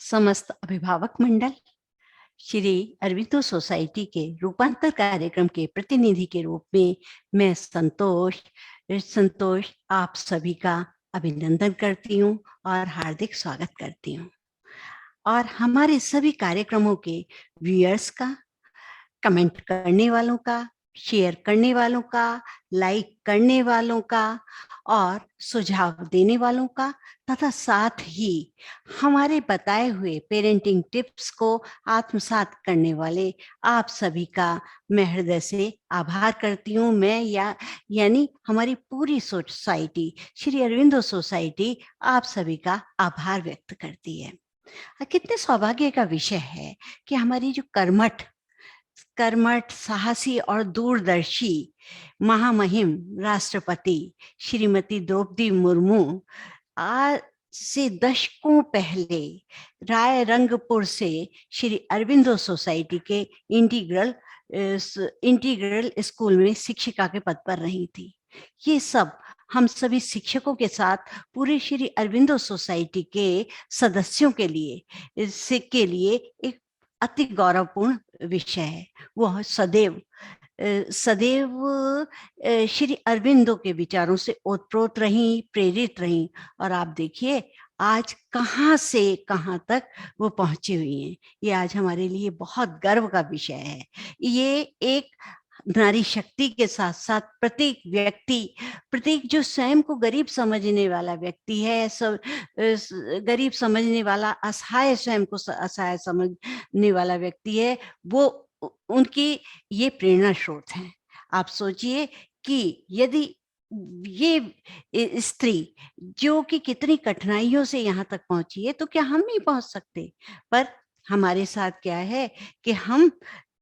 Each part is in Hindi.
समस्त अभिभावक मंडल, श्री अरबिंदो सोसाइटी के रूपांतर कार्यक्रम के प्रतिनिधि के रूप में मैं संतोष संतोष आप सभी का अभिनंदन करती हूँ और हार्दिक स्वागत करती हूँ। और हमारे सभी कार्यक्रमों के व्यूअर्स का, कमेंट करने वालों का, शेयर करने वालों का, लाइक करने वालों का और सुझाव देने वालों का तथा साथ ही हमारे बताए हुए पेरेंटिंग टिप्स को आत्मसात करने वाले आप सभी का मैं हृदय से आभार करती हूँ। मैं यानी हमारी पूरी सोसाइटी, श्री अरविंदो सोसाइटी, आप सभी का आभार व्यक्त करती है। कितने सौभाग्य का विषय है कि हमारी जो कर्मठ कर्मठ, साहसी और दूरदर्शी महामहिम राष्ट्रपति श्रीमती द्रौपदी मुर्मू आज से दशकों पहले राय रंगपुर से श्री अरबिंदो सोसाइटी के इंटीग्रल स्कूल में शिक्षिका के पद पर रही थी। ये सब हम सभी शिक्षकों के साथ पूरे श्री अरबिंदो सोसाइटी के सदस्यों के लिए एक अति गौरवपूर्ण विषय है। वह सदैव श्री अरबिंदो के विचारों से ओतप्रोत रही, प्रेरित रही और आप देखिए आज कहाँ से कहाँ तक वो पहुंची हुई हैं। ये आज हमारे लिए बहुत गर्व का विषय है। ये एक नारी शक्ति के साथ साथ प्रत्येक जो स्वयं को गरीब समझने वाला व्यक्ति है, गरीब समझने वाला, असहाय, स्वयं को असहाय समझने वाला व्यक्ति है, वो उनकी ये प्रेरणा स्रोत है। आप सोचिए कि यदि ये स्त्री जो कि कितनी कठिनाइयों से यहाँ तक पहुंची है, तो क्या हम नहीं पहुंच सकते? पर हमारे साथ क्या है कि हम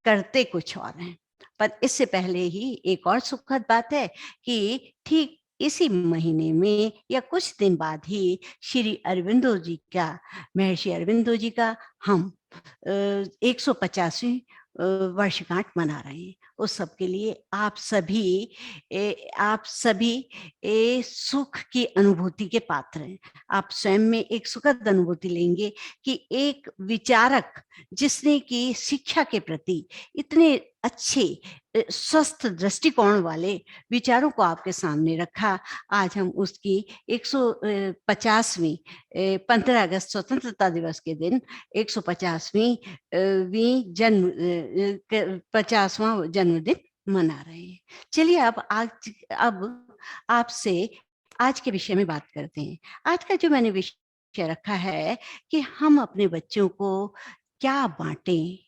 करते कुछ और हैं। पर इससे पहले ही एक और सुखद बात है कि ठीक इसी महीने में या कुछ दिन बाद ही श्री अरबिंदो जी का, महर्षि अरबिंदो जी का हम 150वीं वर्षगांठ मना रहे हैं। उस सब के लिए आप सभी सुख की अनुभूति के पात्र हैं। आप स्वयं में एक सुखद अनुभूति लेंगे कि एक विचारक जिसने की शिक्षा के प्रति इतने अच्छे स्वस्थ दृष्टिकोण वाले विचारों को आपके सामने रखा, आज हम उसकी 150वीं 15 अगस्त स्वतंत्रता दिवस के दिन 150वीं 50वां जन्मदिन मना रहे हैं। चलिए अब आपसे आज के विषय में बात करते हैं। आज का जो मैंने विषय रखा है कि हम अपने बच्चों को क्या बांटें,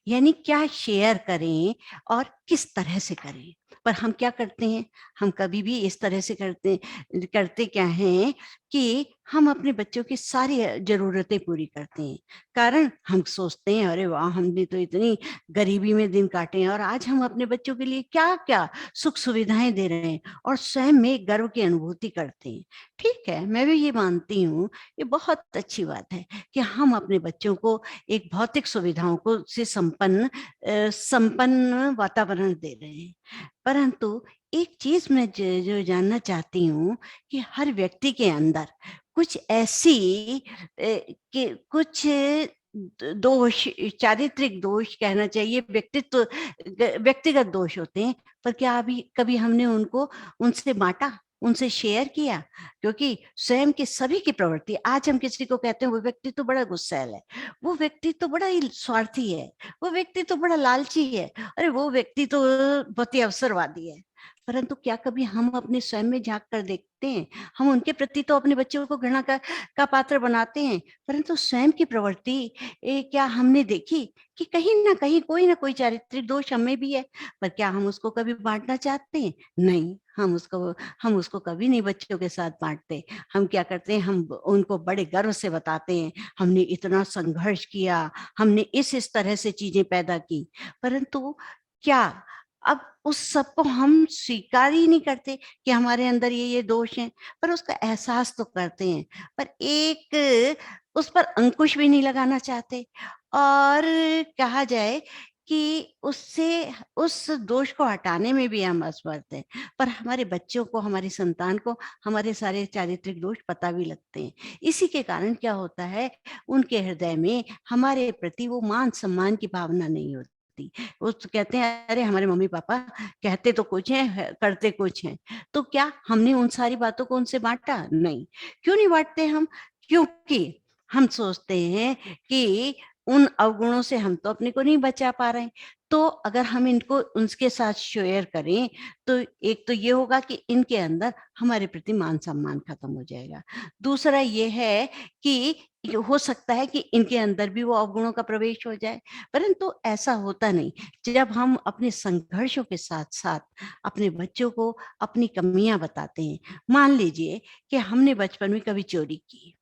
यानी क्या शेयर करें और किस तरह से करें। पर हम क्या करते हैं, हम कभी भी इस तरह से करते क्या हैं कि हम अपने बच्चों की सारी जरूरतें पूरी करते हैं। कारण हम सोचते हैं अरे वाह, हमने तो इतनी गरीबी में दिन काटे हैं और आज हम अपने बच्चों के लिए क्या क्या सुख सुविधाएं दे रहे हैं और स्वयं में गर्व की अनुभूति करते हैं। ठीक है, मैं भी ये मानती हूँ, ये बहुत अच्छी बात है कि हम अपने बच्चों को एक भौतिक सुविधाओं को से संपन्न वातावरण दे रहे हैं। परंतु एक चीज मैं जो जानना चाहती हूँ कि हर व्यक्ति के अंदर कुछ ऐसी कि कुछ दोष, चारित्रिक दोष कहना चाहिए, व्यक्तिगत दोष होते हैं। पर क्या अभी कभी हमने उनसे बांटा, उनसे शेयर किया? क्योंकि स्वयं की सभी की प्रवृत्ति, आज हम किसी को कहते हैं वो व्यक्ति तो बड़ा गुस्सैल है, वो व्यक्ति तो बड़ा ही स्वार्थी है, वो व्यक्ति तो बड़ा लालची है, अरे वो व्यक्ति तो बहुत ही अवसरवादी है। परंतु क्या कभी हम अपने स्वयं में झांक कर देखते हैं? हम उनके प्रति तो अपने बच्चों को घृणा का पात्र बनाते हैं, परंतु स्वयं की प्रवृत्ति क्या हमने देखी कि कहीं ना कोई चारित्रिक दोष हमें भी है? पर क्या हम उसको कभी बांटना चाहते हैं? नहीं, हम उसको कभी नहीं बच्चों के साथ बांटते। हम क्या करते हैं, हम उनको बड़े गर्व से बताते हैं हमने इतना संघर्ष किया, हमने इस तरह से चीजें पैदा की। परंतु क्या अब उस सब को हम स्वीकार ही नहीं करते कि हमारे अंदर ये दोष हैं, पर उसका एहसास तो करते हैं, पर एक उस पर अंकुश भी नहीं लगाना चाहते। और कहा जाए कि उससे उस दोष को हटाने में भी हम असमर्थ हैं। पर हमारे बच्चों को, हमारी संतान को हमारे सारे चारित्रिक दोष पता भी लगते हैं। इसी के कारण क्या होता है, उनके हृदय में हमारे प्रति वो मान-सम्मान की भावना नहीं होती। वो तो कहते हैं, अरे हमारे मम्मी-पापा कहते तो कुछ हैं, करते कुछ हैं। तो क्या हमने उन सारी बातों को उनसे बाँटा? नहीं। क्यों नहीं बाँटते हम? क्योंकि हम सोचते हैं कि उन अवगुणों से हम तो अपने को नहीं बचा पा रहे हैं। तो अगर हम इनको उनके साथ शेयर करें, तो एक तो ये होगा कि इनके अंदर हमारे प्रति मान-सम्मान खत्म हो जाएगा। दूसरा ये है कि ये हो सकता है कि इनके अंदर भी वो अवगुणों का प्रवेश हो जाए, परंतु ऐसा होता नहीं। जब हम अपने संघर्षों के साथ-साथ अपने बच्चों को अपनी कमियाँ बताते हैं, मान लीजिए कि हमने बचपन में कभी चोरी की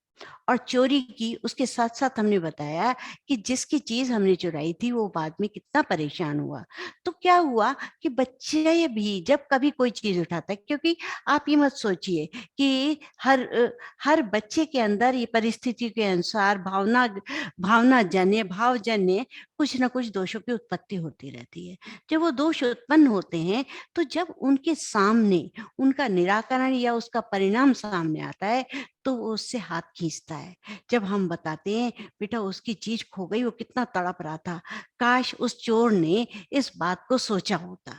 और चोरी की, उसके साथ-साथ हमने बताया कि जिसकी चीज़ हमने चुराई थी वो बाद में कितना परेशान हुआ। तो क्या हुआ कि बच्चे भी जब कभी कोई चीज़ उठाता है, क्योंकि आप ये मत सोचिए कि हर बच्चे के अंदर ये परिस्थिति के अनुसार भावनाजन्य, भावजन्य कुछ न कुछ दोषों की उत्पत्ति होती रहती है। जब वो दोष उत्पन्न होते हैं, तो जब उनके सामने उनका निराकरण या उसका परिणाम सामने आता है, तो वो उससे हाथ खींचता है। जब हम बताते हैं, बेटा उसकी चीज़ खो गई, वो कितना तड़प रहा था, काश उस चोर ने इस बात को सोचा होता।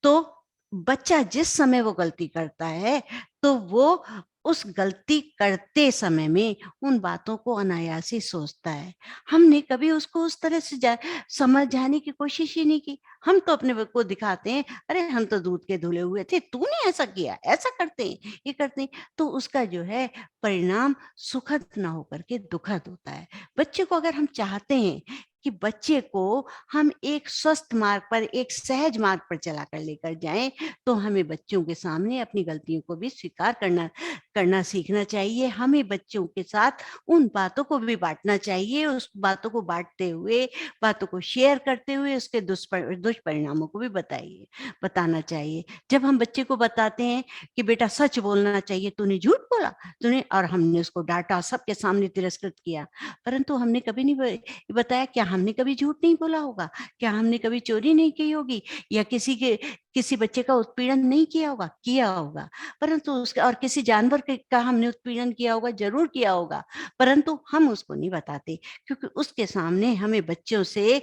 तो बच्चा जिस समय वो गलती करता है, तो वो उस गलती करते समय में उन बातों को अनायास ही सोचता है। हमने कभी उसको उस तरह से समझाने की कोशिश ही नहीं की। हम तो अपने को दिखाते हैं, अरे हम तो दूध के धुले हुए थे, तूने ऐसा किया, ऐसा करते हैं, ये करते हैं। तो उसका जो है परिणाम सुखद ना होकर के दुखद होता है। बच्चे को अगर हम चाहते हैं कि बच्चे को हम एक स्वस्थ मार्ग पर, एक सहज मार्ग पर चलाकर लेकर जाएँ, तो हमें बच्चों के सामने अपनी गलतियों को भी स्वीकार करना करना सीखना चाहिए। हमें बच्चों के साथ उन बातों को भी बाँटना चाहिए, उस बातों को बाँटते हुए, बातों को शेयर करते हुए उसके दुष्परिणामों को भी बताना चाहिए। जब हम बच्चे को बताते हैं कि बेटा सच बोलना चाहिए, तूने झूठ बोला, तूने और हमने उसको डाँटा, सबके सामने तिरस्कृत किया, परंतु हमने कभी नहीं बताया, क्या हमने कभी झूठ नहीं बोला होगा? क्या हमने कभी चोरी नहीं की होगी या किसी बच्चे का उत्पीड़न नहीं किया होगा? किया होगा। परंतु उसका और किसी जानवर का हमने उत्पीड़न किया होगा, ज़रूर किया होगा, परंतु हम उसको नहीं बताते, क्योंकि उसके सामने हमें बच्चों से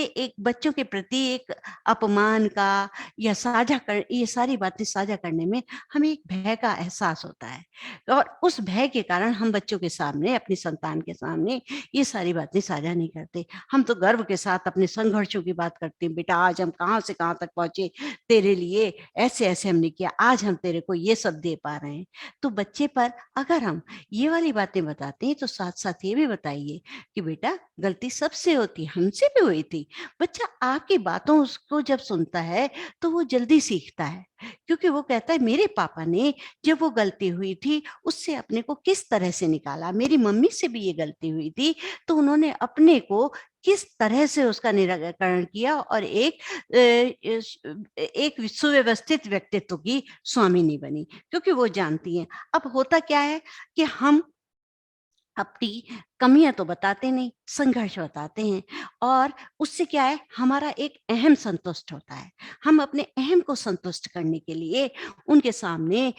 एक बच्चों के प्रति एक अपमान का या ये सारी बातें साझा करने में हमें एक भय का एहसास होता है, और उस भय के कारण हम बच्चों के सामने, अपनी संतान के सामने ये सारी बातें साझा नहीं करते। हम तो गर्व के साथ अपने संघर्षों की बात करते हैं, बेटा आज हम कहाँ से कहाँ तक पहुँचे, तेरे लिए ऐसे-ऐसे हमने किया, आज हम तेरे को ये सब दे पा रहे हैं। तो बच्चे पर अगर हम ये वाली बातें बताते हैं, तो साथ-साथ ये भी बताइए कि बेटा गलती सबसे होती है, हमसे भी हुई थी। बच्चा आपकी बातों को जब सुनता है, तो वो जल्दी सीखता है, क्योंकि वो कहता है मेरे पापा ने जब वो गलती हुई थी, उससे अपने को किस तरह से निकाला, मेरी मम्मी से भी ये गलती हुई थी, तो उन्होंने अपने को किस तरह से उसका निराकरण किया और एक सुव्यवस्थित व्यक्तित्व की स्वामिनी बनी, क्योंकि वो जानती हैं। अब होता क्या है कि हम अपनी कमियाँ तो बताते नहीं, संघर्ष बताते हैं, और उससे क्या है, हमारा एक अहम संतुष्ट होता है। हम अपने अहम को संतुष्ट करने के लिए उनके सामने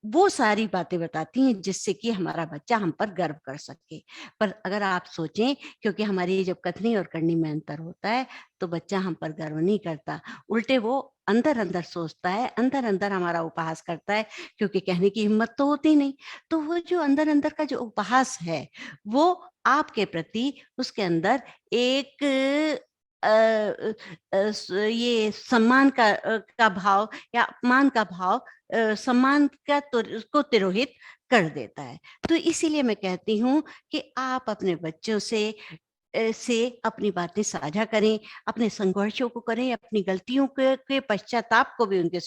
वो सारी बातें बताती हैं जिससे कि हमारा बच्चा हम पर गर्व कर सके। पर अगर आप सोचें, क्योंकि हमारी जब कथनी और करनी में अंतर होता है, तो बच्चा हम पर गर्व नहीं करता, उल्टे वो अंदर-अंदर सोचता है, अंदर-अंदर हमारा उपहास करता है, क्योंकि कहने की हिम्मत तो होती नहीं। तो वो जो अंदर-अंदर का जो उपहास है, वो आपके प्रति उसके अंदर एक अ ये सम्मान का भाव या अपमान का भाव, सम्मान का को तिरोहित कर देता है। तो इसीलिए मैं कहती हूँ कि आप अपने बच्चों से अपनी बातें साझा करें, अपने संघर्षों को करें, अपनी गलतियों के पश्चाताप को भी उनके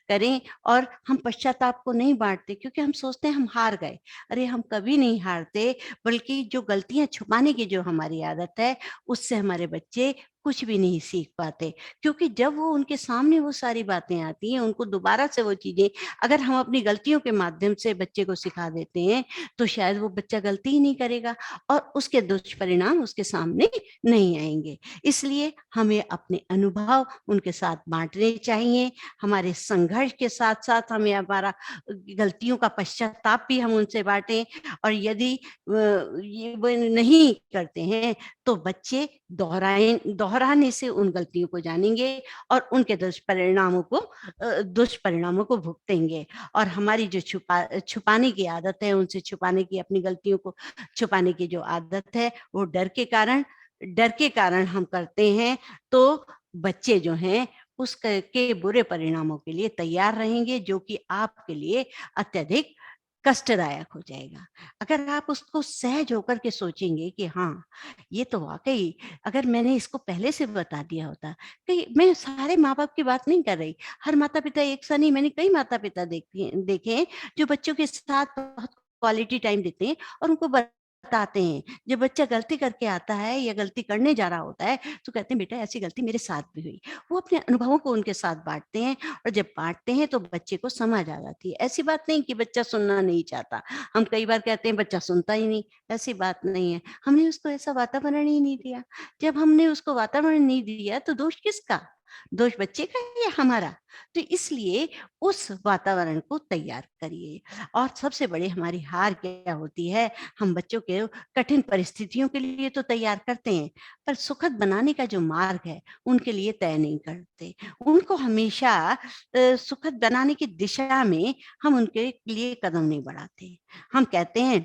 करें, और हम पश्चाताप को नहीं बाँटते, क्योंकि हम सोचते हैं हम हार गए। अरे हम कभी नहीं हारते, बल्कि जो गलतियाँ छुपाने की जो हमारी आदत है, उससे हमारे बच्चे कुछ भी नहीं सीख पाते, क्योंकि जब वो उनके सामने वो सारी बातें आती हैं, उनको दोबारा से वो चीज़ें अगर हम अपनी गलतियों के माध्यम से बच्चे को सिखा देते हैं, तो शायद वो बच्चा गलती ही नहीं करेगा और उसके दुष्परिणाम उसके सामने नहीं आएँगे। इसलिए हमें अपने अनुभव उनके साथ बाँटने चाहिए, हमारे संघर्ष के साथ-साथ हमें हमारा गलतियों का पश्चाताप भी हम उनसे बाँटें और यदि ये वो नहीं करते हैं, तो बच्चे दोहराने से उन गलतियों को जानेंगे और उनके दुष्परिणामों को भुगतेंगे और हमारी जो छुपाने की आदत है, उनसे छुपाने की अपनी गलतियों को छुपाने की जो आदत है, वो डर के कारण हम करते हैं, तो बच्चे जो हैं के बुरे परिणामों के लिए तैयार रहेंगे, जो कि आपके लिए अत्यधिक कष्टदायक हो जाएगा। अगर आप उसको सहज होकर के सोचेंगे कि हाँ, ये तो वाक़ई अगर मैंने इसको पहले से बता दिया होता, कि मैं सारे माँ-बाप की बात नहीं कर रही, हर माता-पिता एक सा नहीं, मैंने कई माता-पिता देखे हैं, जो बच्चों के साथ बहुत क्वालिटी टाइम देते हैं और उनको बताते हैं। जब बच्चा गलती करके आता है या गलती करने जा रहा होता है, तो कहते हैं, "बेटा ऐसी गलती मेरे साथ भी हुई।" वो अपने अनुभवों को उनके साथ बाँटते हैं और जब बाँटते हैं तो बच्चे को समझ आ जाती है। ऐसी बात नहीं कि बच्चा सुनना नहीं चाहता। हम कई बार कहते हैं बच्चा सुनता ही नहीं, ऐसी बात नहीं है। हमने उसको ऐसा वातावरण ही नहीं दिया। जब हमने उसको वातावरण नहीं दिया तो दोष किसका? दोष बच्चे का या हमारा? तो इसलिए उस वातावरण को तैयार करिए और सबसे बड़ी हमारी हार क्या होती है, हम बच्चों के कठिन परिस्थितियों के लिए तो तैयार करते हैं, पर सुखद बनाने का जो मार्ग है, उनके लिए तय नहीं करते। उनको हमेशा सुखद बनाने की दिशा में हम उनके लिए कदम नहीं बढ़ाते। हम कहते हैं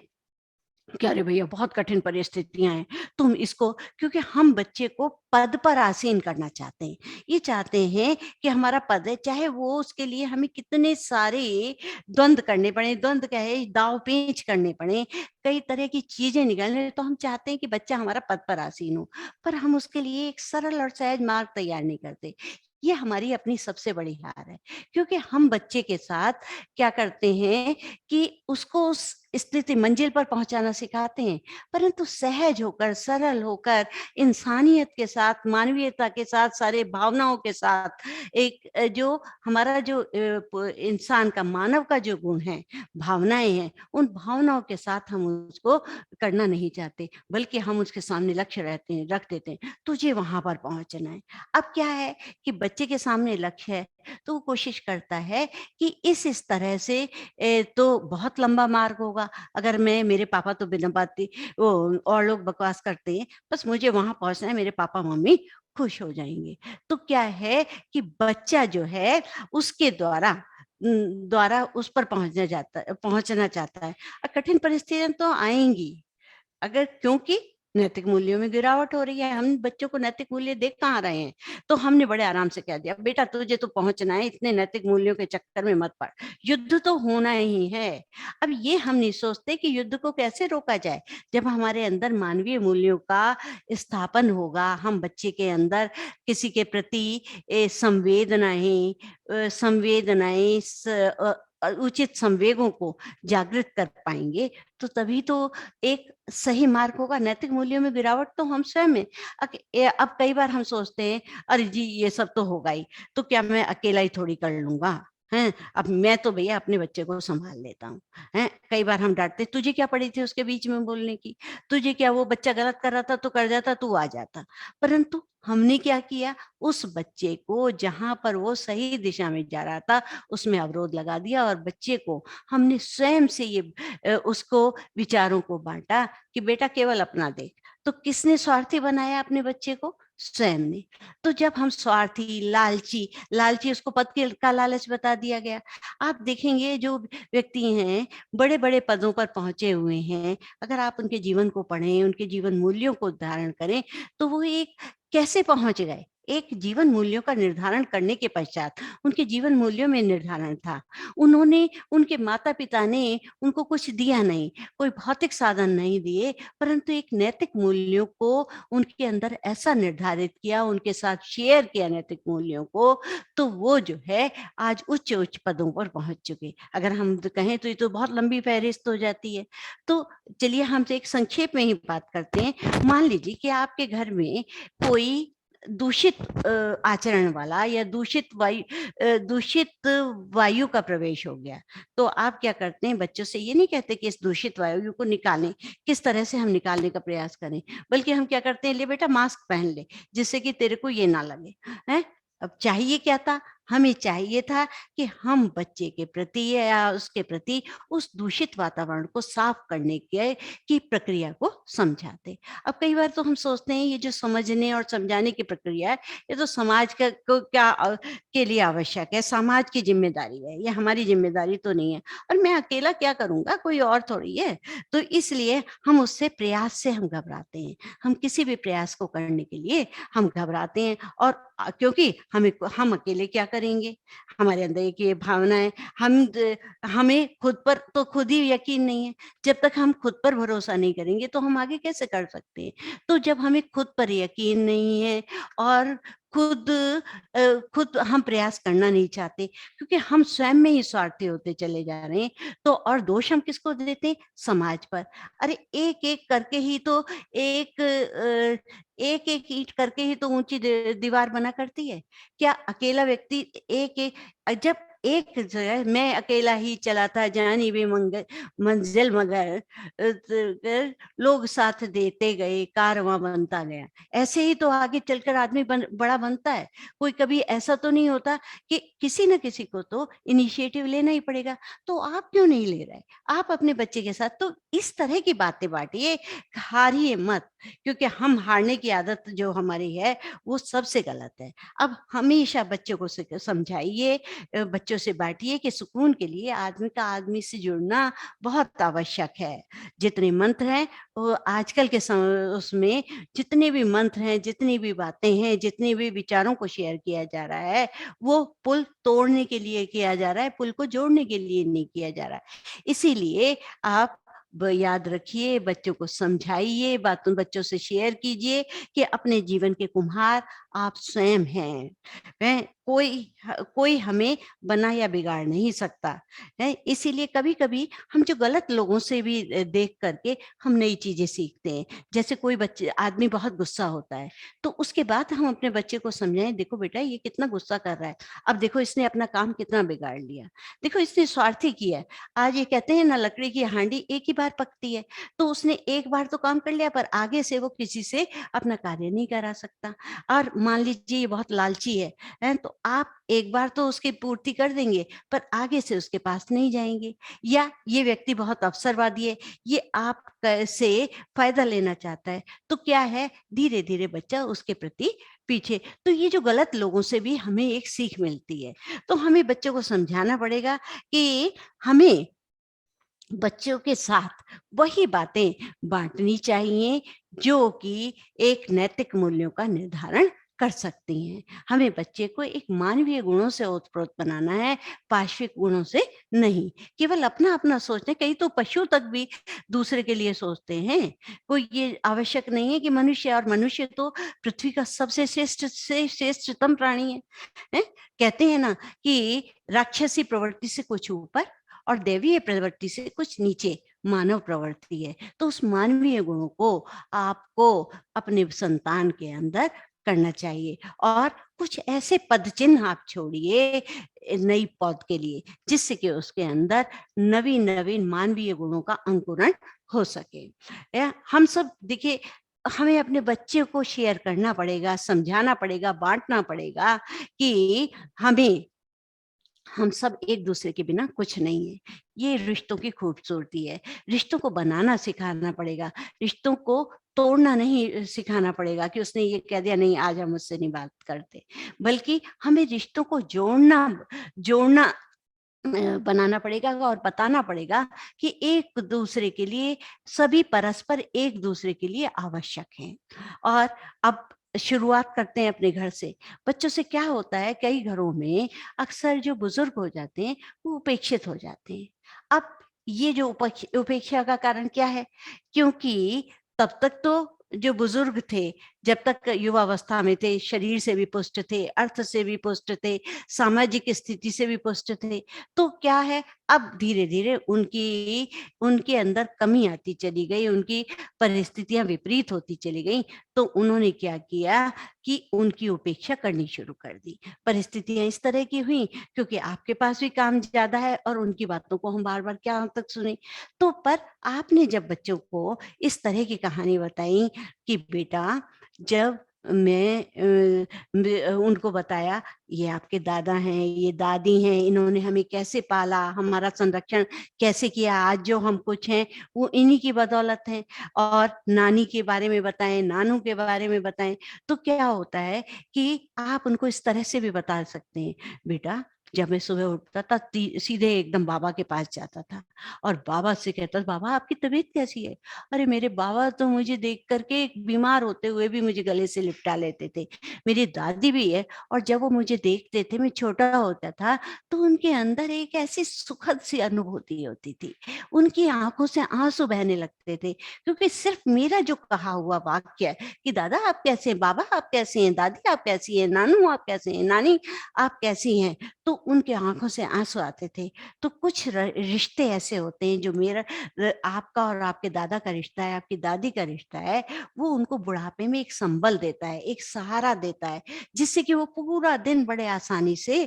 कि अरे भैया बहुत कठिन परिस्थितियाँ हैं, तुम इसको क्योंकि हम बच्चे को पद पर आसीन करना चाहते हैं। ये चाहते हैं कि हमारा पद है, चाहे वो उसके लिए हमें कितने सारे द्वंद करने पड़े, द्वंद क्या है दाँव-पेच करने पड़े, कई तरह की चीज़ें निगलने तो हम चाहते हैं कि बच्चा हमारा पद पर आसीन हो, पर हम उसके लिए एक सरल और सहज मार्ग तैयार नहीं करते। ये हमारी अपनी सबसे बड़ी हार है, क्योंकि हम बच्चे के साथ क्या करते हैं कि उसको उस स्थिति मंजिल पर पहुँचाना सिखाते हैं, परंतु सहज होकर, सरल होकर, इंसानियत के साथ, मानवीयता के साथ, सारे भावनाओं के साथ एक जो हमारा जो प इंसान का मानव का जो गुण है, भावनाएँ हैं, उन भावनाओं के साथ हम उसको करना नहीं चाहते, बल्कि हम उसके सामने लक्ष्य रख देते हैं, तुझे वहाँ पर पहुँचना है। अब क्या है कि बच्चे के सामने लक्ष्य है, तो वो कोशिश करता है कि इस तरह से तो बहुत लंबा मार्ग होगा, अगर मैं मेरे पापा तो बिना बात वो और लोग बकवास करते हैं, बस मुझे वहाँ पहुँचना है, मेरे पापा-मम्मी खुश हो जाएँगे। तो क्या है कि बच्चा जो है उसके द्वारा उस पर पहुँचना चाहता है। कठिन परिस्थितियाँ तो आएँगी, अगर क्योंकि नैतिक मूल्यों में गिरावट हो रही है, हम बच्चों को नैतिक मूल्य देख कहाँ रहे हैं। तो हमने बड़े आराम से कह दिया, "बेटा तुझे तो पहुँचना है, इतने नैतिक मूल्यों के चक्कर में मत पड़, युद्ध तो होना ही है।" अब ये हम नहीं सोचते कि युद्ध को कैसे रोका जाए? जब हमारे अंदर मानवीय मूल्यों का स्थापन होगा, हम बच्चे के अंदर किसी के प्रति संवेदनाएँ उचित संवेगों को जागृत कर पाएँगे, तो तभी तो एक सही मार्ग होगा, नैतिक मूल्यों में गिरावट तो हम स्वयं हैं। अब कई बार हम सोचते हैं, अरे जी, ये सब तो होगा ही, तो क्या मैं अकेला ही थोड़ी कर लूँगा, हैं? अब मैं तो भैया अपने बच्चे को सँभाल लेता हूँ, हैं? कई बार हम डाँटते, तुझे क्या पड़ी थी उसके बीच में बोलने की? तुझे क्या वो बच्चा गलत कर रहा था तो कर जाता, तू आ जाता। परंतु हमने क्या किया, उस बच्चे को जहाँ पर वो सही दिशा में जा रहा था, उसमें अवरोध लगा दिया और बच्चे को हमने स्वयं से उसको विचारों को बाँटा कि बेटा केवल अपना देख। तो किसने स्वार्थी बनाया अपने बच्चे को? स्वयं ने। तो जब हम स्वार्थी, लालची उसको पद के का लालच बता दिया गया। आप देखेंगे जो व्यक्ति हैं, बड़े-बड़े पदों पर पहुँचे हुए हैं, अगर आप उनके जीवन को पढ़ें, उनके जीवन मूल्यों को धारण करें, तो वो एक कैसे पहुँच गए? एक जीवन मूल्यों का निर्धारण करने के पश्चात, उनके जीवन मूल्यों में निर्धारण था। उनके माता-पिता ने उनको कुछ दिया नहीं, कोई भौतिक साधन नहीं दिए, परंतु एक नैतिक मूल्यों को उनके अंदर ऐसा निर्धारित किया, उनके साथ शेयर किया नैतिक मूल्यों को, तो वो जो है आज उच्च-उच्च पदों पर पहुँच चुके। अगर हम कहें तो ये तो बहुत लंबी फ़हरिस्त हो जाती है। तो चलिए हम एक संक्षेप में ही बात करते हैं। मान लीजिए कि आपके घर में कोई दूषित आचरण वाला या दूषित वायु का प्रवेश हो गया, तो आप क्या करते हैं, बच्चों से ये नहीं कहते कि इस दूषित वायु को निकालें, किस तरह से हम निकालने का प्रयास करें, बल्कि हम क्या करते हैं, ले बेटा मास्क पहन ले, जिससे कि तेरे को ये ना लगे, हैं? अब चाहिए क्या था? हमें चाहिए था कि हम बच्चे के प्रति या उसके प्रति उस दूषित वातावरण को साफ करने के की प्रक्रिया को समझाते। अब कई बार तो हम सोचते हैं ये जो समझने और समझाने की प्रक्रिया है, ये तो समाज का को क्या के लिए आवश्यक है, समाज की ज़िम्मेदारी है, ये हमारी ज़िम्मेदारी तो नहीं है और मैं अकेला क्या करूँगा, कोई और थोड़ी है। तो इसलिए हम उससे प्रयास से हम घबराते हैं। हम किसी भी प्रयास को करने के लिए हम घबराते हैं और क्योंकि हम अकेले क्या करेंगे? हमारे अंदर एक ये भावना है, हमें खुद पर तो खुद ही यकीन नहीं है। जब तक हम खुद पर भरोसा नहीं करेंगे तो हम आगे कैसे कर सकते हैं? तो जब हमें खुद पर यकीन नहीं है और खुद हम प्रयास करना नहीं चाहते क्योंकि हम स्वयं में ही स्वार्थी होते चले जा रहे हैं, तो और दोष हम किसको देते हैं? समाज पर। अरे एक-एक करके ही तो एक-एक ईंट करके ही तो ऊँची दीवार बना करती है। क्या अकेला व्यक्ति एक-एक जब एक जो है मैं अकेला ही चला था जानी भी मंजिल मगर लोग साथ देते गए कारवां बनता गया। ऐसे ही तो आगे चलकर आदमी बड़ा बनता है। कोई कभी ऐसा तो नहीं होता कि किसी न किसी को तो इनिशिएटिव लेना ही पड़ेगा। तो आप क्यों नहीं ले रहे? आप अपने बच्चे के साथ तो इस तरह की बातें बांटिए, हारिए मत क्योंकि हम हारने की आदत जो हमारी है वो सबसे गलत है। अब हमेशा बच्चों को समझाइए, बच्चों से बांटिए कि सुकून के लिए आदमी का आदमी से जुड़ना बहुत आवश्यक है। जितने मंत्र हैं वो आजकल के उसमें जितने भी मंत्र हैं, जितनी भी बातें हैं, जितने भी विचारों को शेयर किया जा रहा है, वो पुल तोड़ने के लिए किया जा रहा है, पुल को जोड़ने के लिए नहीं किया जा रहा है। इसीलिए आप याद रखिए, बच्चों को समझाइए, बातों बच्चों से शेयर कीजिए कि अपने जीवन के कुम्हार आप स्वयं हैं। कोई हमें बना या बिगाड़ नहीं सकता है। इसीलिए कभी-कभी हम जो गलत लोगों से भी देख करके हम नई चीजें सीखते हैं। जैसे कोई बच्चे आदमी बहुत गुस्सा होता है, तो उसके बाद हम अपने बच्चे को समझाएं, देखो बेटा ये कितना गुस्सा कर रहा है, अब देखो इसने अपना काम कितना बिगाड़ लिया, देखो इसने स्वार्थी किया है। आज ये कहते हैं ना, लकड़ी की हांडी एक ही बार पकती है, तो उसने एक बार तो काम कर लिया पर आगे से वो किसी से अपना कार्य नहीं करा सकता। और मान लीजिए ये बहुत लालची है तो आप एक बार तो उसकी पूर्ति कर देंगे पर आगे से उसके पास नहीं जाएंगे। या ये व्यक्ति बहुत अवसरवादी है, ये आप से फायदा लेना चाहता है, तो क्या है, धीरे धीरे बच्चा उसके प्रति पीछे। तो ये जो गलत लोगों से भी हमें एक सीख मिलती है, तो हमें बच्चों को समझाना पड़ेगा कि हमें बच्चों के साथ वही बातें बांटनी चाहिए जो कि एक नैतिक मूल्यों का निर्धारण कर सकती हैं। हमें बच्चे को एक मानवीय गुणों से ओतप्रोत बनाना है, पार्श्विक गुणों से नहीं। केवल अपना-अपना सोचते हैं, कई तो पशु तक भी दूसरे के लिए सोचते हैं। कोई ये आवश्यक नहीं है कि मनुष्य तो पृथ्वी का सबसे श्रेष्ठ से श्रेष्ठतम प्राणी है। हैं? कहते हैं ना कि राक्षसी प्रवृत्ति से कुछ ऊपर और दैवीय प्रवृत्ति से कुछ नीचे मानव प्रवृत्ति है। तो उस मानवीय गुणों को आपको अपने संतान के अंदर करना चाहिए और कुछ ऐसे पदचिन्ह आप छोड़िए नई पौध के लिए, जिससे कि उसके अंदर नवीन-नवीन मानवीय गुणों का अंकुरण हो सके। हम सब देखिए, हमें अपने बच्चे को शेयर करना पड़ेगा, समझाना पड़ेगा, बाँटना पड़ेगा कि हम सब एक दूसरे के बिना कुछ नहीं है। ये रिश्तों की खूबसूरती है। रिश्तों को बनाना सिखाना पड़ेगा, रिश्तों को तोड़ना नहीं सिखाना पड़ेगा कि उसने ये कह दिया नहीं आज हम मुझसे नहीं बात करते। बल्कि हमें रिश्तों को जोड़ना जोड़ना बनाना पड़ेगा और बताना पड़ेगा कि एक दूसरे के लिए सभी परस्पर एक दूसरे के लिए आवश्यक हैं। और अब शुरुआत करते हैं अपने घर से। बच्चों से क्या होता है, कई घरों में अक्सर जो बुजुर्ग हो जाते हैं वो उपेक्षित हो जाते हैं। अब ये जो उपेक्षा का कारण क्या है? क्योंकि तब तक तो जो बुजुर्ग थे जब तक युवावस्था में थे, शरीर से भी पुष्ट थे, अर्थ से भी पुष्ट थे, सामाजिक स्थिति से भी पुष्ट थे। तो क्या है, अब धीरे-धीरे उनकी उनके अंदर कमी आती चली गई, उनकी परिस्थितियाँ विपरीत होती चली गईं, तो उन्होंने क्या किया कि उनकी उपेक्षा करनी शुरू कर दी। परिस्थितियाँ इस तरह की हुईं क्योंकि आपके पास भी काम ज़्यादा है और उनकी बातों को हम बार-बार क्या तक सुनें। तो पर आपने जब बच्चों को इस तरह की कहानी बताई कि बेटा, जब मैं उनको बताया, ये आपके दादा हैं, ये दादी हैं, इन्होंने हमें कैसे पाला, हमारा संरक्षण कैसे किया, आज जो हम कुछ हैं वो इन्हीं की बदौलत है। और नानी के बारे में बताएं, नानू के बारे में बताएं, तो क्या होता है कि आप उनको इस तरह से भी बता सकते हैं, बेटा, जब मैं सुबह उठता था सीधे एकदम बाबा के पास जाता था और बाबा से कहता था, बाबा आपकी तबीयत कैसी है? अरे मेरे बाबा तो मुझे देख करके बीमार होते हुए भी मुझे गले से लिपटा लेते थे। मेरी दादी भी है, और जब वो मुझे देखते थे, मैं छोटा होता था, तो उनके अंदर एक ऐसी सुखद सी अनुभूति होती थी। उनकी आँखों से आँसू बहने लगते थे, क्योंकि सिर्फ़ मेरा जो कहा हुआ वाक्य है कि दादा आप कैसे हैं? बाबा आप कैसे हैं? दादी आप कैसी हैं? नानू आप कैसे हैं? नानी आप कैसी हैं? तो उनके आँखों से आँसू आते थे। तो कुछ रिश्ते ऐसे होते हैं जो मेरा आपका और आपके दादा का रिश्ता है, आपकी दादी का रिश्ता है, वो उनको बुढ़ापे में एक संबल देता है, एक सहारा देता है, जिससे कि वो पूरा दिन बड़े आसानी से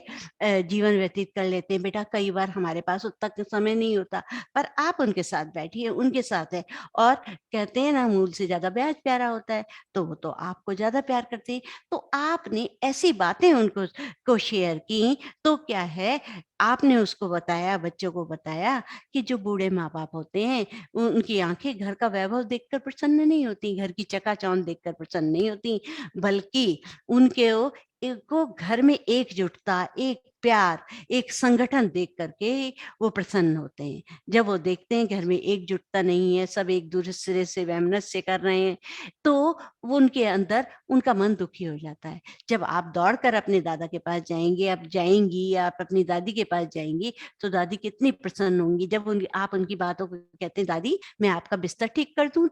जीवन व्यतीत कर लेते हैं। बेटा, कई बार हमारे पास उतना समय नहीं होता, पर आप उनके साथ बैठिए, उनके साथ है, और कहते हैं ना, मूल से ज़्यादा ब्याज प्यारा होता है, तो वो तो आपको ज़्यादा प्यार करती है। तो आपने ऐसी बातें उनको को शेयर की, तो क्या है, आपने उसको बताया, बच्चों को बताया कि जो बूढ़े माँ-बाप होते हैं, उनकी आँखें घर का वैभव देखकर प्रसन्न नहीं होती, घर की चकाचौंध देखकर प्रसन्न नहीं होती, बल्कि उनके वो को घर में एकजुटता, एक प्यार, एक संगठन देख कर के वो प्रसन्न होते हैं। जब वो देखते हैं घर में एकजुटता नहीं है, सब एक दूसरे से वैमनस्य कर रहे हैं, तो वो उनके अंदर उनका मन दुखी हो जाता है। जब आप दौड़कर अपने दादा के पास जाएँगे, आप जाएँगी, आप अपनी दादी के पास जाएँगी, तो दादी कितनी प्रसन्न होंगी जब आप उनकी बातों को कहते हैं, दादी मैं आपका बिस्तर ठीक कर दूँ,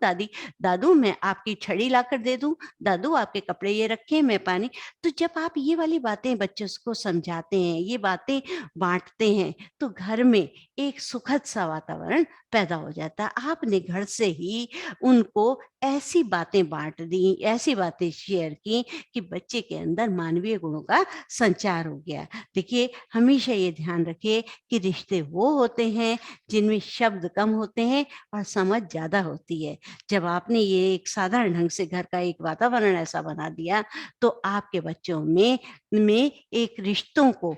दादू मैं आपकी छड़ी लाकर दे दूँ, दादू आपके कपड़े ये रखें, मैं पानी। तो जब आप ये वाली बातें बच्चों को समझाते हैं, ये बातें बाँटते हैं, तो घर में एक सुखद सा वातावरण पैदा हो जाता है। आपने घर से ही उनको ऐसी बातें बाँट दी, ऐसी बातें शेयर की कि बच्चे के अंदर मानवीय गुणों का संचार हो गया। देखिए, हमेशा ये ध्यान रखिए कि रिश्ते वो होते हैं जिनमें शब्द कम होते हैं और समझ ज़्यादा होती है। जब आपने ये एक साधारण ढंग से घर का एक वातावरण ऐसा बना दिया, तो आपके बच्चों में एक रिश्तों को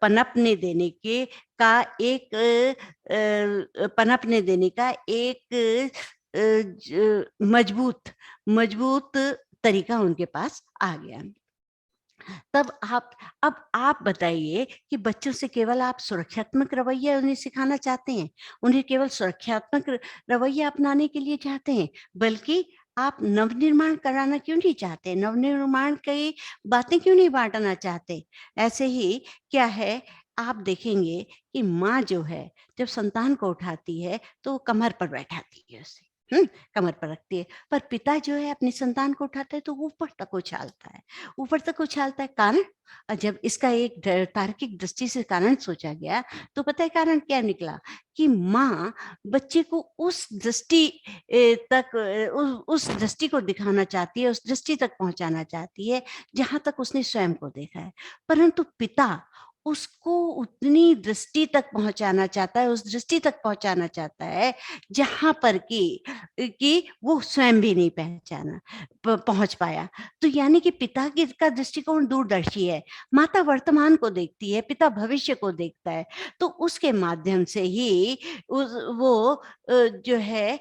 पनपने देने के का एक पनपने देने का एक मजबूत मजबूत तरीका उनके पास आ गया। तब आप बताइए कि बच्चों से केवल आप सुरक्षात्मक रवैया उन्हें सिखाना चाहते हैं, उन्हें केवल सुरक्षात्मक रवैया अपनाने के लिए चाहते हैं, बल्कि आप नवनिर्माण कराना क्यों नहीं चाहते? नवनिर्माण की बातें क्यों नहीं बाँटना चाहते? ऐसे ही क्या है, आप देखेंगे कि माँ जो है, जब संतान को उठाती है, तो वो कमर पर बैठाती है उसे, कमर पर रखती है। पर पिता जो है अपनी संतान को उठाता है, तो ऊपर तक उछालता है। ऊपर तक उछालता है, कारण? जब इसका एक तार्किक दृष्टि से कारण सोचा गया, तो पता है कारण क्या निकला? कि माँ बच्चे को उस दृष्टि तक उस दृष्टि को दिखाना चाहती है, उस दृष्टि तक पहुँचाना चाहती है, जहाँ तक उसने स्वयं को देखा है। परंतु पिता उसको उतनी दृष्टि तक पहुँचाना चाहता है, उस दृष्टि तक पहुँचाना चाहता है, जहाँ पर कि वो स्वयं भी नहीं पहचाना पहुँच पाया। तो यानी कि पिता की का दृष्टिकोण दूरदर्शी है, माता वर्तमान को देखती है, पिता भविष्य को देखता है। तो उसके माध्यम से ही वो जो है,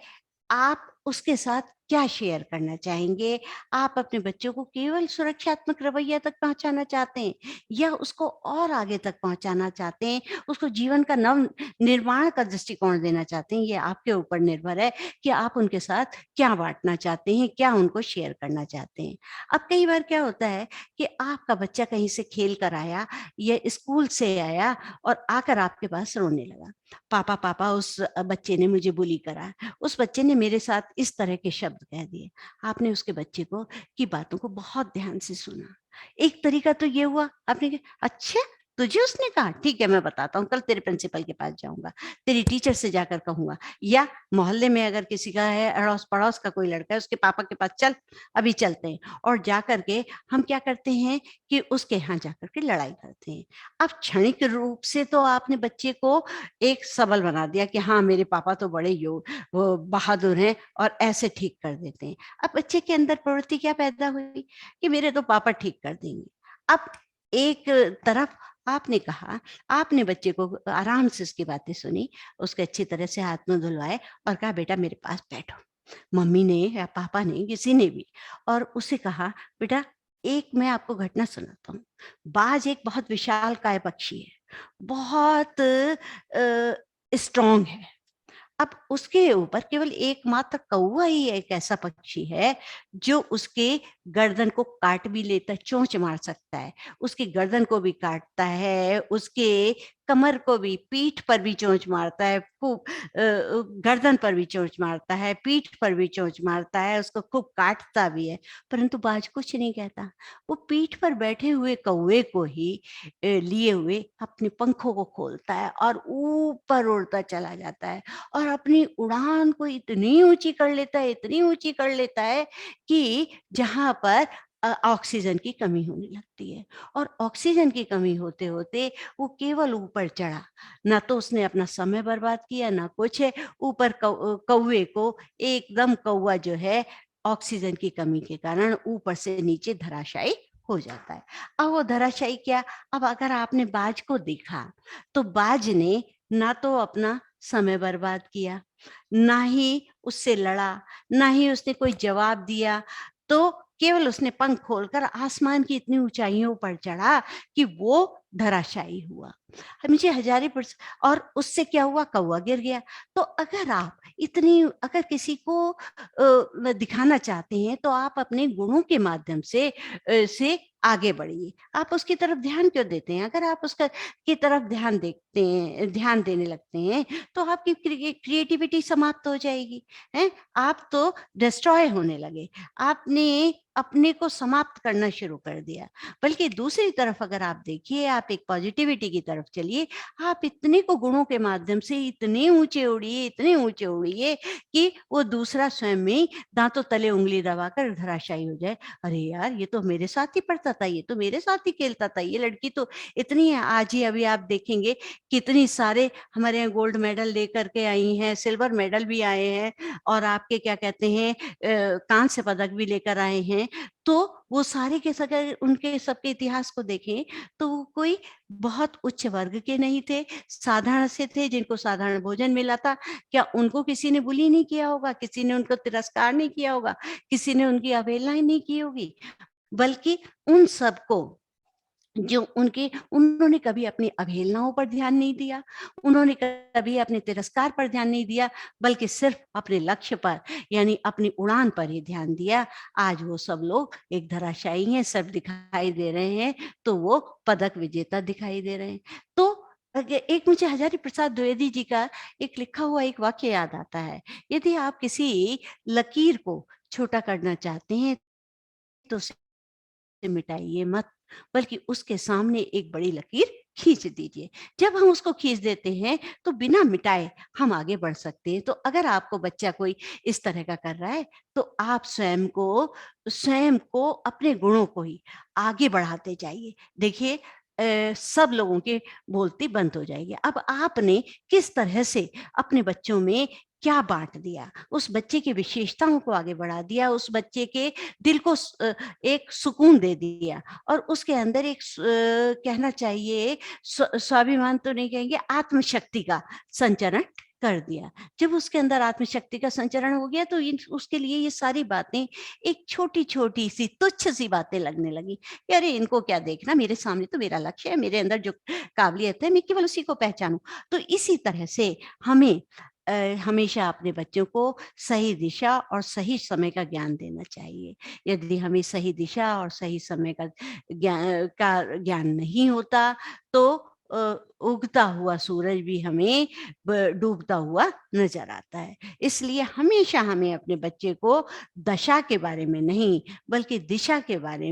आप उसके साथ क्या शेयर करना चाहेंगे? आप अपने बच्चों को केवल सुरक्षात्मक रवैया तक पहुँचाना चाहते हैं, या उसको और आगे तक पहुँचाना चाहते हैं, उसको जीवन का नव निर्माण का दृष्टिकोण देना चाहते हैं? ये आपके ऊपर निर्भर है कि आप उनके साथ क्या बाँटना चाहते हैं, क्या उनको शेयर करना चाहते हैं। अब कई बार क्या होता है कि आपका बच्चा कहीं से खेल कर आया या स्कूल से आया और आकर आपके पास रोने लगा। पापा, पापा, उस बच्चे ने मुझे बुली करा, उस बच्चे ने मेरे साथ इस तरह के शब्द शब्द कह दिए। आपने उसके बच्चे को की बातों को बहुत ध्यान से सुना। एक तरीका तो ये हुआ, आपने कहा, "अच्छा, तुझे उसने कहा? ठीक है, मैं बताता हूँ, कल तेरे प्रिंसिपल के पास जाऊँगा, तेरी टीचर से जाकर कहूँगा, या मोहल्ले में अगर किसी का है, अड़ोस-पड़ोस का कोई लड़का है, उसके पापा के पास चल, अभी चलते हैं।" और जाकर के हम क्या करते हैं कि उसके यहाँ जाकर के लड़ाई करते हैं। अब क्षणिक रूप से तो आपने बच्चे को एक सबल बना दिया कि हाँ, मेरे पापा तो बड़े वो बहादुर हैं और ऐसे ठीक कर देते हैं। अब बच्चे के अंदर प्रवृत्ति क्या पैदा हुई कि मेरे तो पापा ठीक कर देंगे। अब एक तरफ आपने कहा, आपने बच्चे को आराम से उसकी बातें सुनी, उसके अच्छी तरह से हाथ मुँह धुलवाए और कहा, बेटा मेरे पास बैठो। मम्मी ने या पापा ने, किसी ने भी, और उससे कहा, बेटा एक मैं आपको घटना सुनाता हूँ। बाज एक बहुत विशालकाय पक्षी है, बहुत स्ट्रॉन्ग है। अब उसके ऊपर केवल एकमात्र कौवा ही एक ऐसा पक्षी है जो उसके गर्दन को काट भी लेता है, चोंच मार सकता है, उसकी गर्दन को भी काटता है, उसके कमर को भी, पीठ पर भी चोंच मारता है, खूब गर्दन पर भी चोंच मारता है, पीठ पर भी चोंच मारता है, उसको खूब काटता भी है, परंतु बाज कुछ नहीं कहता। वो पीठ पर बैठे हुए कौवे को ही लिए हुए अपने पंखों को खोलता है और ऊपर उड़ता चला जाता है और अपनी उड़ान को इतनी ऊंची कर लेता है, इतनी ऊंची कर लेता है कि जहां पर ऑक्सीजन की कमी होने लगती है, और ऑक्सीजन की कमी होते होते वो केवल ऊपर चढ़ा, ना तो उसने अपना समय बर्बाद किया ना कुछ है। ऊपर कौवे को एकदम, कौवा जो है ऑक्सीजन की कमी के कारण ऊपर से नीचे धराशायी हो जाता है। अब वो धराशायी क्या, अब अगर आपने बाज को देखा तो बाज ने ना तो अपना समय बर्बाद किया, ना ही उससे लड़ा, ना ही उसने कोई जवाब दिया, तो केवल उसने पंख खोलकर आसमान की इतनी ऊंचाइयों पर चढ़ा कि वो धराशायी हुआ। मुझे और उससे क्या हुआ, कौवा गिर गया। तो अगर आप इतनी, अगर किसी को दिखाना चाहते हैं तो आप अपने गुणों के माध्यम से आगे बढ़िए। आप उसकी तरफ ध्यान क्यों देते हैं? अगर आप उसका की तरफ ध्यान देने लगते हैं तो आपकी क्रिएटिविटी समाप्त हो जाएगी, हैं? आप तो डिस्ट्रॉय होने लगे। आपने अपने को समाप्त करना शुरू कर दिया। बल्कि दूसरी तरफ अगर आप देखिए, आप एक पॉजिटिविटी की तरफ चलिए, आप इतने को गुणों के माध्यम से इतने ऊँचे उड़िए कि वो दूसरा स्वयं में दाँतों तले उँगली दबाकर धराशायी हो जाए। अरे यार! ये तो मेरे साथ ही पढ़ता था, ये तो मेरे साथ ही खेलता था, ये लड़की तो इतनी है। आज ही अभी आप देखेंगे कितनी सारे हमारे यहाँ गोल्ड मेडल लेकर के आई हैं, सिल्वर मेडल भी आए हैं, और आपके क्या कहते हैं, कांस्य पदक भी लेकर आए हैं। तो वो सारे के सारे, उनके सबके इतिहास को देखें तो वो कोई बहुत उच्च वर्ग के नहीं थे, साधारण से थे जिनको साधारण भोजन मिला था। क्या उनको किसी ने बुली नहीं किया होगा? किसी ने उनको तिरस्कार नहीं किया होगा? किसी ने उनकी अवहेलना नहीं की होगी? बल्कि उन सबको, जो उनके, उन्होंने कभी अपनी अवहेलनाओं पर ध्यान नहीं दिया, उन्होंने कभी अपने तिरस्कार पर ध्यान नहीं दिया, बल्कि सिर्फ अपने लक्ष्य पर, यानी अपनी उड़ान पर ही ध्यान दिया। आज वो सब लोग एक धराशायी हैं, सब दिखाई दे रहे हैं, तो वो पदक विजेता दिखाई दे रहे हैं। तो एक मुझे हजारी प्रसाद द्विवेदी जी का एक लिखा हुआ एक वाक्य याद आता है, यदि आप किसी लकीर को छोटा करना चाहते हैं तो से मिटाइए मत, बल्कि उसके सामने एक बड़ी लकीर खींच दीजिए। जब हम उसको खींच देते हैं तो बिना मिटाए हम आगे बढ़ सकते हैं। तो अगर आपको बच्चा कोई इस तरह का कर रहा है तो आप स्वयं को अपने गुणों को ही आगे बढ़ाते जाइए। देखिए, सब लोगों के बोलती बंद हो जाएगी। अब आपने किस तरह से अपने बच्चों में क्या बांट दिया, उस बच्चे की विशेषताओं को आगे बढ़ा दिया, उस बच्चे के दिल को एक सुकून दे दिया, और उसके अंदर एक कहना चाहिए, स्वाभिमान तो नहीं कहेंगे, आत्मशक्ति का संचरण कर दिया। जब उसके अंदर आत्मशक्ति का संचरण हो गया तो उसके लिए ये सारी बातें एक छोटी-छोटी सी, तुच्छ सी बातें लगने लगी कि अरे इनको क्या देखना, मेरे सामने तो मेरा लक्ष्य है, मेरे अंदर जो काबिलियत है मैं केवल उसी को पहचानूँ। तो इसी तरह से हमें हमेशा अपने बच्चों को सही दिशा और सही समय का ज्ञान देना चाहिए। यदि हमें सही दिशा और सही समय का ज्ञान नहीं होता तो उगता हुआ सूरज भी हमें डूबता हुआ नजर आता है। इसलिए हमेशा हमें अपने बच्चे को दशा के बारे में नहीं, बल्कि दिशा के बारे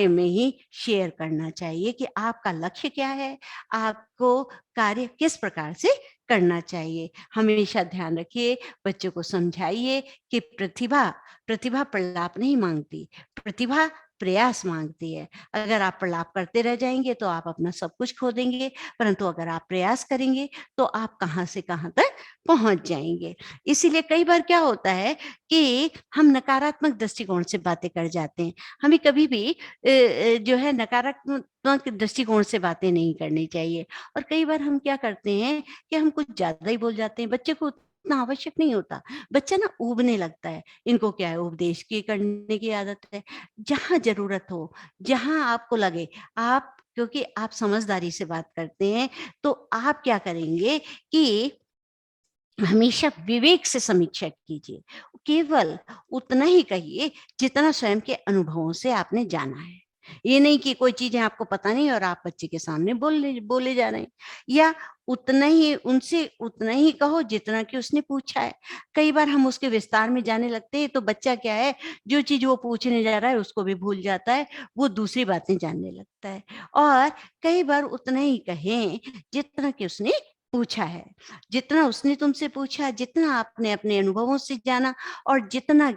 में ही शेयर करना चाहिए कि आपका लक्ष्य क्या है, आपको कार्य किस प्रकार से करना चाहिए। हमेशा ध्यान रखिए, बच्चों को समझाइए कि प्रतिभा प्रतिभा प्रलाप नहीं मांगती, प्रतिभा प्रयास मांगती है। अगर आप प्रलाप करते रह जाएँगे तो आप अपना सब कुछ खो देंगे, परंतु अगर आप प्रयास करेंगे तो आप कहाँ से कहाँ तक पहुँच जाएँगे। इसीलिए कई बार क्या होता है कि हम नकारात्मक दृष्टिकोण से बातें कर जाते हैं। हमें कभी भी जो है नकारात्मक दृष्टिकोण से बातें नहीं करनी चाहिए। और कई बार हम क्या करते हैं कि हम कुछ ज़्यादा ही बोल जाते हैं, बच्चे को उतना आवश्यक नहीं होता। बच्चा ना ऊबने लगता है, इनको क्या है उपदेश की करने की आदत है। जहाँ ज़रूरत हो, जहाँ आपको लगे, आप क्योंकि आप समझदारी से बात करते हैं, तो आप क्या करेंगे कि हमेशा विवेक से समीक्षा कीजिए। केवल उतना ही कहिए जितना स्वयं के अनुभवों से आपने जाना है। ये नहीं कि कोई चीज़ें आपको पता नहीं और आप बच्चे के सामने बोले जा रहे हैं, या उतना ही उनसे उतना ही कहो जितना कि उसने पूछा है। कई बार हम उसके विस्तार में जाने लगते हैं तो बच्चा क्या है, जो चीज़ वो पूछने जा रहा है उसको भी भूल जाता है, वो दूसरी बातें जानने लगता है। और कई बार उतना ही कहें जितना कि उसने पूछा है। जितना उसने तुमसे पूछा, जितना आपने अपने अनुभवों से जाना, और जितना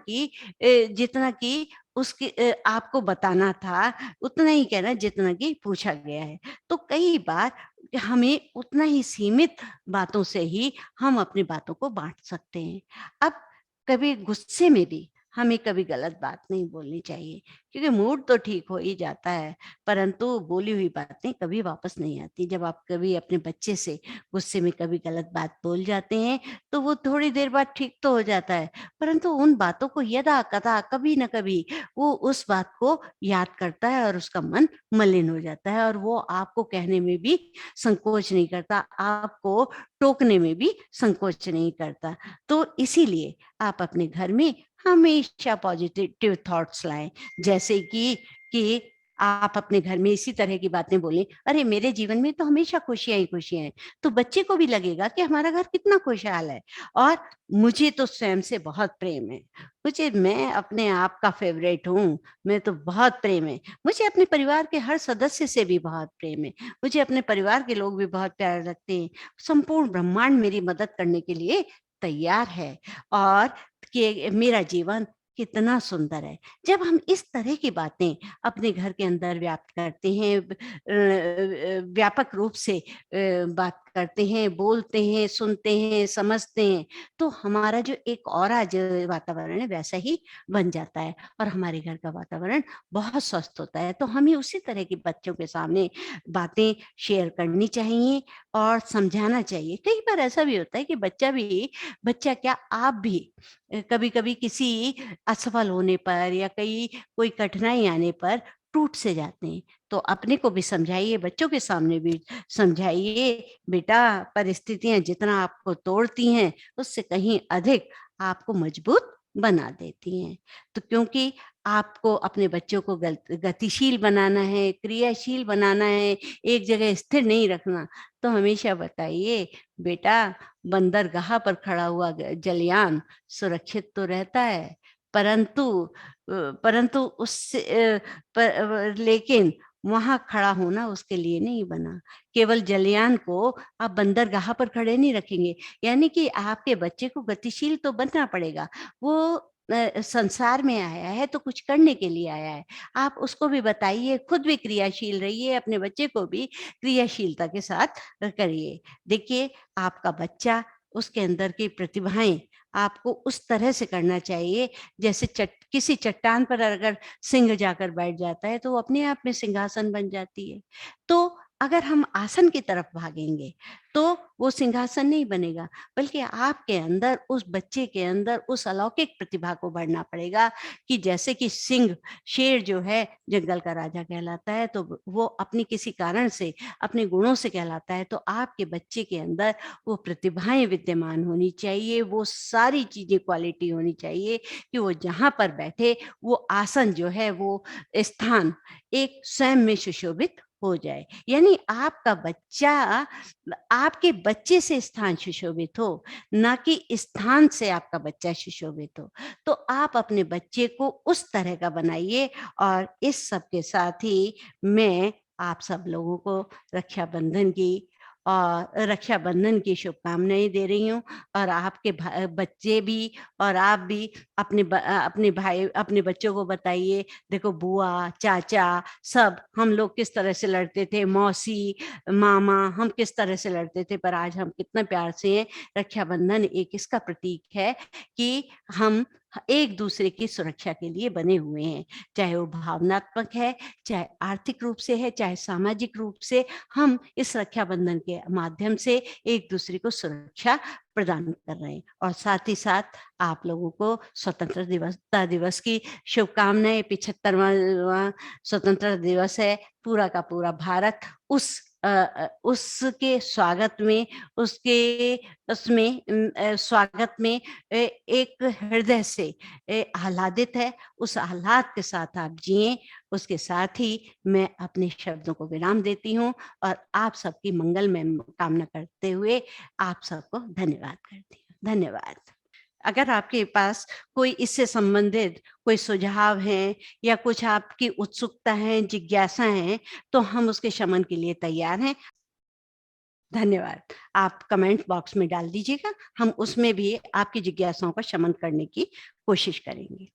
कि उसके आपको बताना था, उतना ही कहना जितना कि पूछा गया है। तो कई बार हमें उतना ही सीमित बातों से ही हम अपनी बातों को बाँट सकते हैं। अब कभी गुस्से में भी हमें कभी गलत बात नहीं बोलनी चाहिए, क्योंकि मूड तो ठीक हो ही जाता है, परंतु बोली हुई बातें कभी वापस नहीं आती। जब आप कभी अपने बच्चे से गुस्से में कभी गलत बात बोल जाते हैं, तो वो थोड़ी देर बाद ठीक तो हो जाता है, परंतु उन बातों को यदा-कदा कभी न कभी वो उस बात को याद करता है और उसका मन मलिन हो जाता है, और वो आपको कहने में भी संकोच नहीं करता, आपको टोकने में भी संकोच नहीं करता। तो इसीलिए आप अपने घर में हमेशा पॉजिटिव थॉट्स लाएँ, जैसे कि आप अपने घर में इसी तरह की बातें बोलें, "अरे! मेरे जीवन में तो हमेशा खुशियाँ ही खुशियाँ हैं।" तो बच्चे को भी लगेगा कि हमारा घर कितना खुशहाल है, और मुझे तो स्वयं से बहुत प्रेम है। मैं अपने आप का फ़ेवरेट हूँ, मैं तो बहुत प्रेम है। मुझे अपने परिवार के हर सदस्य से भी बहुत प्रेम है। मुझे अपने परिवार के लोग भी बहुत प्यार रखते हैं। संपूर्ण ब्रह्मांड मेरी मदद करने के लिए तैयार है, और कि मेरा जीवन कितना सुंदर है। जब हम इस तरह की बातें अपने घर के अंदर व्याप्त करते हैं, व्यापक रूप से बात करते हैं, बोलते हैं, सुनते हैं, समझते हैं, तो हमारा जो एक ऑरा जो वातावरण है वैसा ही बन जाता है, और हमारे घर का वातावरण बहुत स्वस्थ होता है। तो हमें उसी तरह के बच्चों के सामने बातें शेयर करनी चाहिए और समझाना चाहिए। कई बार ऐसा भी होता है कि बच्चा क्या आप भी कभी-कभी किसी असफल होने पर या कोई कठिनाई आने पर टूट से जाते हैं। तो अपने को भी समझाइए, बच्चों के सामने भी समझाइए, बेटा परिस्थितियाँ जितना आपको तोड़ती हैं, उससे कहीं अधिक आपको मजबूत बना देती हैं। तो क्योंकि आपको अपने बच्चों को गतिशील बनाना है, क्रियाशील बनाना है, एक जगह स्थिर नहीं रखना, तो हमेशा बताइए, बेटा बंदरगाह पर खड़ा हुआ जलयान सुरक्षित तो रहता है, परंतु उससे लेकिन वहाँ खड़ा होना उसके लिए नहीं बना। केवल जलयान को आप बंदरगाह पर खड़े नहीं रखेंगे, यानी कि आपके बच्चे को गतिशील तो बनना पड़ेगा। वो संसार में आया है तो कुछ करने के लिए आया है। आप उसको भी बताइए, खुद भी क्रियाशील रहिए, अपने बच्चे को भी क्रियाशीलता के साथ करिए। देखिए, आपका बच्चा, उसके अंदर की प्रतिभाएँ आपको उस तरह से करना चाहिए, जैसे किसी चट्टान पर अगर सिंह जाकर बैठ जाता है तो वो अपने आप में सिंहासन बन जाती है। तो अगर हम आसन की तरफ भागेंगे तो वो सिंहासन नहीं बनेगा, बल्कि आपके अंदर, उस बच्चे के अंदर उस अलौकिक प्रतिभा को बढ़ना पड़ेगा, कि जैसे कि सिंह, शेर जो है जंगल का राजा कहलाता है, तो वो अपनी किसी कारण से, अपने गुणों से कहलाता है, तो आपके बच्चे के अंदर वो प्रतिभाएँ विद्यमान होनी चाहिए, वो सारी चीज़ें क्वालिटी होनी चाहिए कि वो जहाँ पर बैठे, वो आसन जो है, वो स्थान एक स्वयं में सुशोभित हो जाए। यानी आपका बच्चा आपके बच्चे से स्थान सुशोभित हो, ना कि स्थान से आपका बच्चा सुशोभित हो। तो आप अपने बच्चे को उस तरह का बनाइए और इस सब के साथ ही मैं आप सब लोगों को रक्षाबंधन की शुभकामनाएँ दे रही हूँ और आपके बच्चे भी और आप भी अपने बच्चों को बताइए, देखो बुआ, चाचा सब हम लोग किस तरह से लड़ते थे, मौसी, मामा हम किस तरह से लड़ते थे, पर आज हम कितने प्यार से हैं। रक्षाबंधन एक इसका प्रतीक है कि हम एक दूसरे की सुरक्षा के लिए बने हुए हैं, चाहे वो भावनात्मक है, चाहे आर्थिक रूप से है, चाहे सामाजिक रूप से, हम इस रक्षाबंधन के माध्यम से एक दूसरे को सुरक्षा प्रदान कर रहे हैं। और साथ ही साथ आप लोगों को स्वतंत्रता दिवस की शुभकामनाएँ। 75वां स्वतंत्रता दिवस है, पूरा का पूरा भारत उसके स्वागत में, उसके उसमें स्वागत में एक हृदय से आह्लादित है। उस आह्लाद के साथ आप जिएँ, उसके साथ ही मैं अपने शब्दों को विराम देती हूँ और आप सबकी मंगलमय कामना करते हुए आप सबको धन्यवाद करती हूँ। धन्यवाद। अगर आपके पास कोई इससे संबंधित कोई सुझाव हैं या कुछ आपकी उत्सुकता है, जिज्ञासा है, तो हम उसके शमन के लिए तैयार हैं। धन्यवाद। आप कमेंट बॉक्स में डाल दीजिएगा, हम उसमें भी आपकी जिज्ञासाओं का शमन करने की कोशिश करेंगे।